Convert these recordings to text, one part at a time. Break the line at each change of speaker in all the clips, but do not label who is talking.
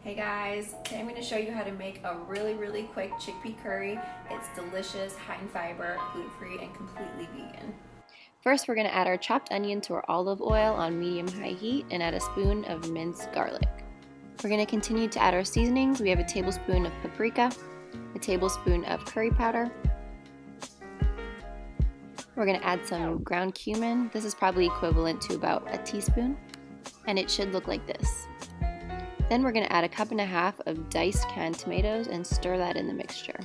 Hey guys, today I'm going to show you how to make a really quick chickpea curry. It's delicious, high in fiber, gluten-free, and completely vegan. First, we're going to add our chopped onion to our olive oil on medium-high heat and add a spoon of minced garlic. We're going to continue to add our seasonings. We have a tablespoon of paprika, a tablespoon of curry powder. We're going to add some ground cumin. This is probably equivalent to about a teaspoon, and it should look like this. Then we're going to add a cup and a half of diced canned tomatoes and stir that in the mixture.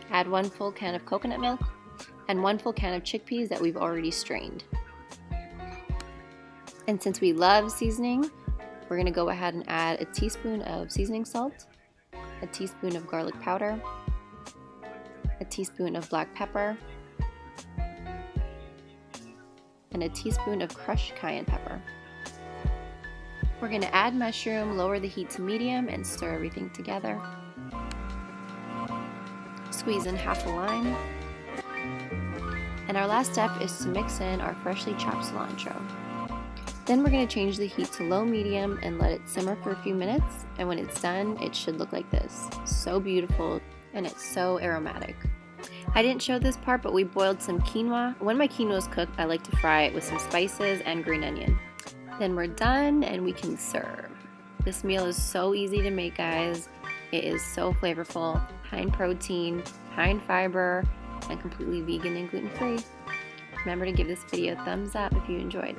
Add 1 full can of coconut milk and 1 full can of chickpeas that we've already strained. And since we love seasoning, we're going to go ahead and add a teaspoon of seasoning salt, a teaspoon of garlic powder, a teaspoon of black pepper, and a teaspoon of crushed cayenne pepper. We're going to add mushroom, lower the heat to medium, and stir everything together. Squeeze in half a lime. And our last step is to mix in our freshly chopped cilantro. Then we're going to change the heat to low-medium and let it simmer for a few minutes. And when it's done, it should look like this. So beautiful, and it's so aromatic. I didn't show this part, but we boiled some quinoa. When my quinoa is cooked, I like to fry it with some spices and green onion. Then we're done and we can serve. This meal is so easy to make, guys. It is so flavorful, high in protein, high in fiber, and completely vegan and gluten-free. Remember to give this video a thumbs up if you enjoyed.